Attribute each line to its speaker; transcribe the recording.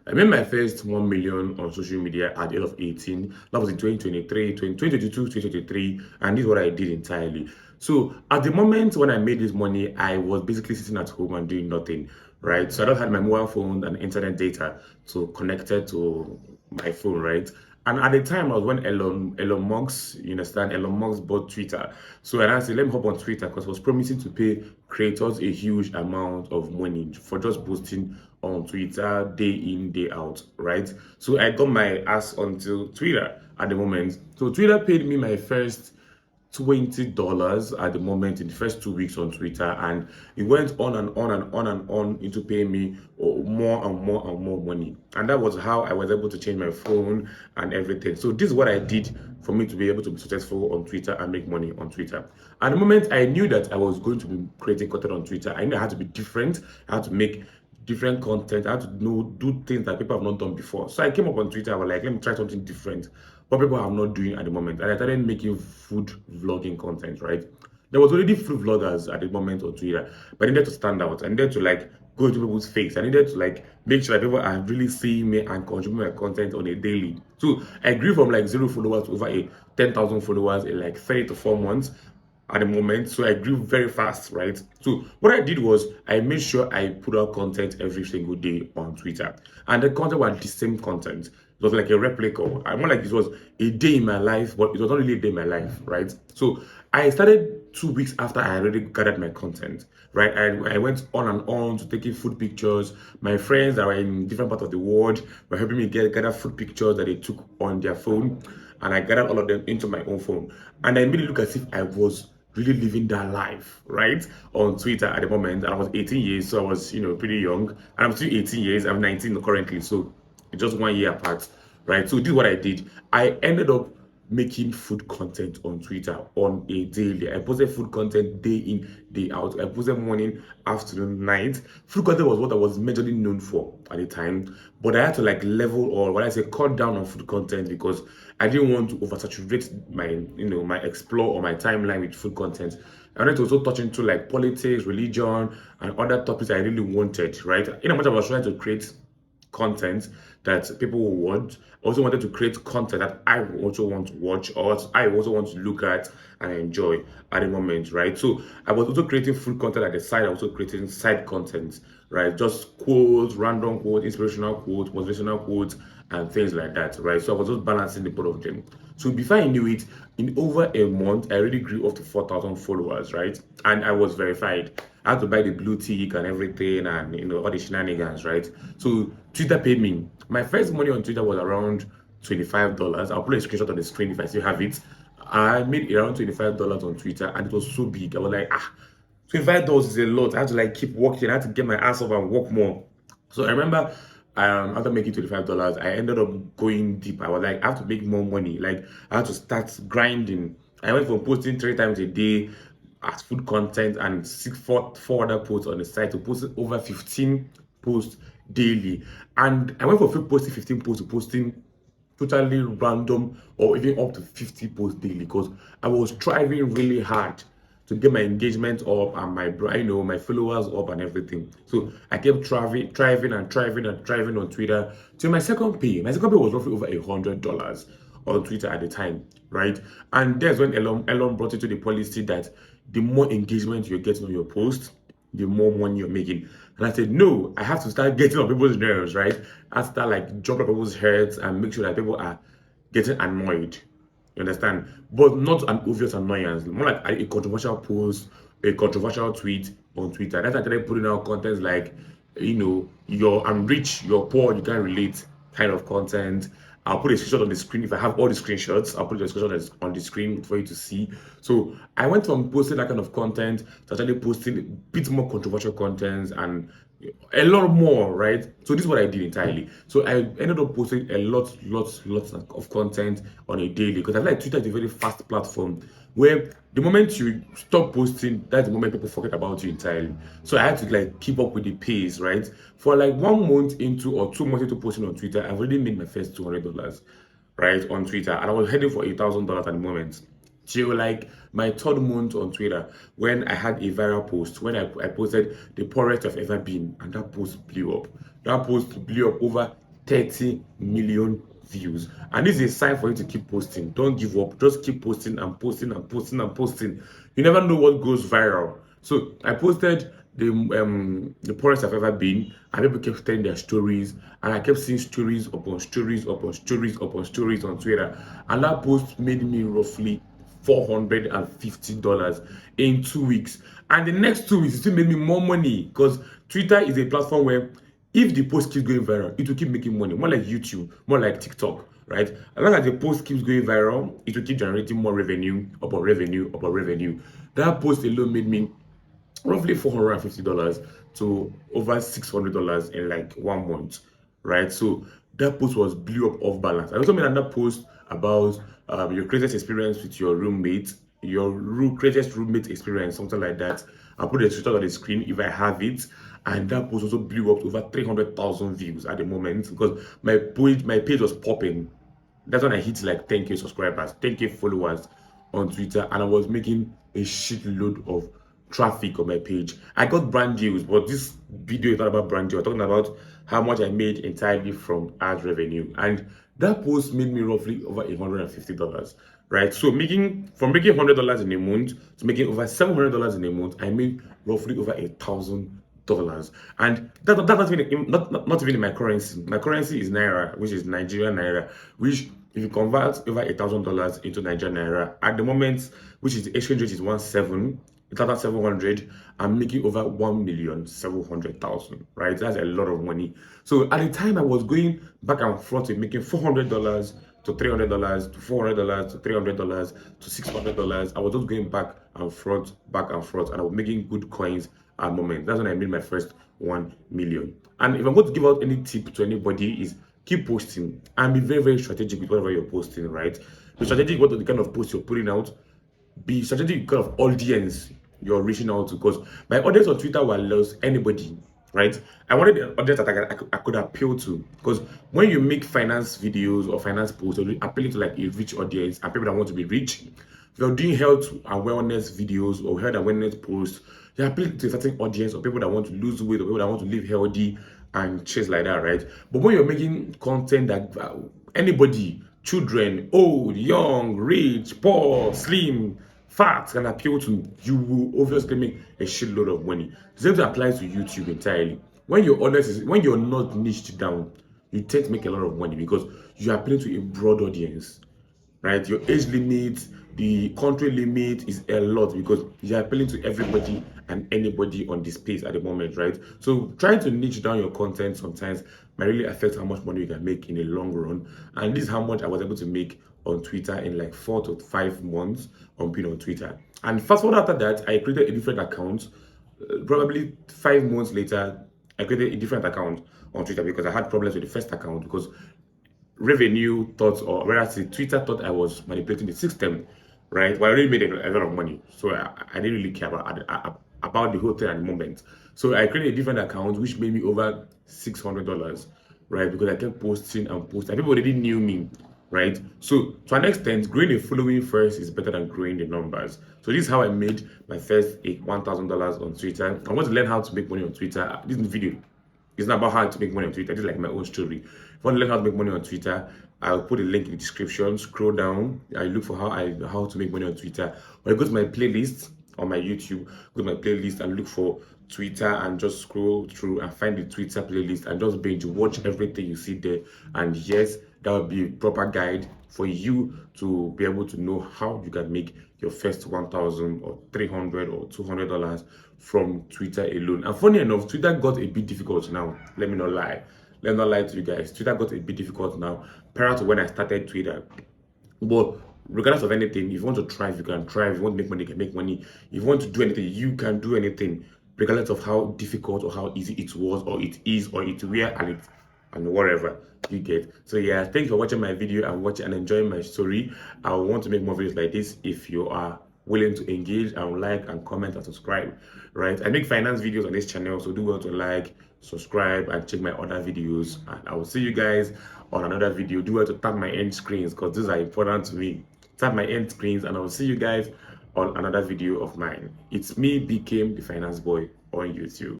Speaker 1: I made my first 1 million on social media at the age of 18. That was in 2023, 2022, 2023, and this is what I did entirely. So at the moment when I made this money, I was basically sitting at home and doing nothing, right? So I just had my mobile phone and internet data to connected to my phone, right? And at the time, I was when Elon Musk, you understand, Elon Musk bought Twitter. So and I said, let me hop on Twitter because he was promising to pay creators a huge amount of money for just posting on Twitter day in, day out, right? So I got my ass onto Twitter at the moment. So Twitter paid me my first $20 at the moment in the first 2 weeks on Twitter, and it went on and on and on and on into paying me more and more and more money. And that was how I was able to change my phone and everything. So this is what I did for me to be able to be successful on Twitter and make money on Twitter. At the moment, I knew that I was going to be creating content on Twitter. I knew I had to be different. I had to make different content. I had to do things that people have not done before. So I came up on Twitter. I was like, let me try something different, what people are not doing at the moment. And I started making food vlogging content, right? There was already food vloggers at the moment on Twitter, but I needed to stand out. I needed to like go into people's face. I needed to like make sure that people are really seeing me and consuming my content on a daily. So I grew from like 0 followers to over a 10,000 followers in like 3 to 4 months at the moment. So I grew very fast, right? So what I did was I made sure I put out content every single day on Twitter, and the content was the same content. It was like a replica. I more like it was a day in my life, but it was not really a day in my life, right? So I started 2 weeks after I already gathered my content, right? I went on to taking food pictures. My friends that were in different parts of the world were helping me gather food pictures that they took on their phone, and I gathered all of them into my own phone. And I made it look as if I was really living that life, right? On Twitter at the moment. And I was 18 years, so I was, pretty young. And I'm still 18 years, I'm 19 currently, so it's just 1 year apart, right? So this is what I did. I ended up making food content on Twitter on a daily. I posted food content day in, day out. I posted morning, afternoon, night. Food content was what I was majorly known for at the time, but I had to like level, or what I say, cut down on food content because I didn't want to oversaturate my explore or my timeline with food content. I wanted to also touch into like politics, religion, and other topics I really wanted, right? In a much I was trying to create content that people will want. I also wanted to create content that I also want to watch, or I also want to look at and enjoy at the moment, right? So I was also creating full content at the side. I was also creating side content, right? Just quotes, random quotes, inspirational quotes, motivational quotes, and things like that, right? So I was just balancing the both of them. So before I knew it, in over a month, I already grew up to 4,000 followers, right? And I was verified. I had to buy the blue tick and everything, and all the shenanigans, right? So Twitter paid me. My first money on Twitter was around $25. I'll put a screenshot on the screen if I still have it. I made around $25 on Twitter, and it was so big. I was like, $25 is a lot. I had to like keep working. I had to get my ass up and work more. So I remember after making $25, I ended up going deep. I was like, I have to make more money. Like I had to start grinding. I went from posting 3 times a day as food content and four other posts on the site to posting over 15 posts daily. And I went from posting 15 posts to posting totally random or even up to 50 posts daily because I was striving really hard to get my engagement up and my followers up and everything. So I kept thriving on Twitter till my second pay. My second pay was roughly over $100 on Twitter at the time, right? And that's when Elon brought it to the policy that the more engagement you're getting on your post, the more money you're making. And I said, no, I have to start getting on people's nerves, right? I have to start like jumping on people's heads and make sure that people are getting annoyed. You understand? But not an obvious annoyance, more like a controversial post, a controversial tweet on Twitter. That's why I started putting out content like, I'm rich, you're poor, you can't relate kind of content. I'll put a screenshot on the screen. If I have all the screenshots, I'll put the screenshot on the screen for you to see. So I went from posting that kind of content to actually posting a bit more controversial content and a lot more, right? So this is what I did entirely. So I ended up posting a lots of content on a daily because I feel like Twitter is a very fast platform where the moment you stop posting, that's the moment people forget about you entirely. So I had to like keep up with the pace, right? For like 1 month into or 2 months into posting on Twitter, I've already made my first $200, right, on Twitter, and I was heading for $1,000 at the moment. Till like my third month on Twitter, when I had a viral post, when I posted the poorest I've ever been, and that post blew up. That post blew up over 30 million views. And this is a sign for you to keep posting. Don't give up. Just keep posting and posting and posting and posting. You never know what goes viral. So I posted the poorest I've ever been, and people kept telling their stories, and I kept seeing stories upon stories upon stories upon stories on Twitter, and that post made me roughly $450 in 2 weeks. And the next 2 weeks it still made me more money, because Twitter is a platform where if the post keeps going viral, it will keep making money, more like YouTube, more like TikTok, right? As long as the post keeps going viral, it will keep generating more revenue upon revenue upon revenue. That post alone made me roughly $450 to over $600 in like 1 month, right? So that post was blew up off balance. I also made another post about your greatest experience with your roommate, your greatest roommate experience, something like that. I'll put the screenshot on the screen if I have it. And that post also blew up to over 300,000 views at the moment, because my page was popping. That's when I hit like 10K subscribers, 10K followers on Twitter, and I was making a shitload of traffic on my page. I got brand deals, but this video is not about brand deals. I'm talking about how much I made entirely from ads revenue. And that post made me roughly over $150, right? So making $100 in a month to making over $700 in a month, I made roughly over $1,000. And that's not even in my currency. My currency is naira, which is Nigerian naira, which if you convert over $1,000 into Nigerian naira at the moment, which is the exchange rate is 1,700, I'm making over 1,700,000, right? That's a lot of money. So at the time I was going back and forth with making $400 to $300 to $400 to $300 to $600. I was just going back and forth, and I was making good coins at the moment. That's when I made my first 1 million. And if I'm going to give out any tip to anybody, is keep posting and be very, very strategic with whatever you're posting, right? Be strategic what the kind of post you're putting out. Be strategic kind of audience you're reaching out to, because my audience on Twitter will lose anybody, right? I wanted the audience that I could appeal to, because when you make finance videos or finance posts, you're appealing to like a rich audience and people that want to be rich. If you're doing health and wellness videos or health and wellness posts, you're appealing to a certain audience of people that want to lose weight or people that want to live healthy and shit like that, right? But when you're making content that anybody, children, old, young, rich, poor, slim, fat can appeal to, you will obviously make a shitload of money. The same thing applies to YouTube entirely. When your audience when you're not niched down, you tend to make a lot of money because you are appealing to a broad audience, right? Your age limit, the country limit is a lot, because you're appealing to everybody and anybody on this space at the moment, right? So trying to niche down your content sometimes might really affect how much money you can make in the long run. And this is how much I was able to make on Twitter in like 4 to 5 months on being on Twitter. And fast forward after that, I created a different account. Probably 5 months later, I created a different account on Twitter because I had problems with the first account, because revenue thought, or rather Twitter thought I was manipulating the system, right? Well, I already made a lot of money, so I didn't really care about the whole thing at the moment. So I created a different account which made me over $600, right? Because I kept posting and posting. People already knew me, right? So to an extent, growing a following first is better than growing the numbers. So this is how I made my first $1,000 on Twitter. I want to learn how to make money on Twitter. This video, it's not about how to make money on Twitter. This is like my own story. If you want to learn how to make money on Twitter, I'll put a link in the description. Scroll down. I look for how to make money on Twitter. Or go to my playlist on my YouTube. Go to my playlist and look for Twitter, and just scroll through and find the Twitter playlist and just binge watch everything you see there. And yes, that will be a proper guide for you to be able to know how you can make your first 1,000 or 300 or $200 from Twitter alone. And funny enough, Twitter got a bit difficult now. Let me not lie. Let me not lie to you guys. Twitter got a bit difficult now prior to when I started Twitter. But regardless of anything, if you want to thrive, you can thrive. If you want to make money, you can make money. If you want to do anything, you can do anything, regardless of how difficult or how easy it was or it is or it will and whatever you get. So yeah, thanks for watching my video and enjoying my story. I want to make more videos like this. If you are willing to engage and like and comment and subscribe, right? I make finance videos on this channel, so do well to like, subscribe, and check my other videos. And I will see you guys on another video. Do well to tap my end screens, because these are important to me. Tap my end screens, and I will see you guys on another video of mine. It's me, Buikem, the finance boy, on YouTube.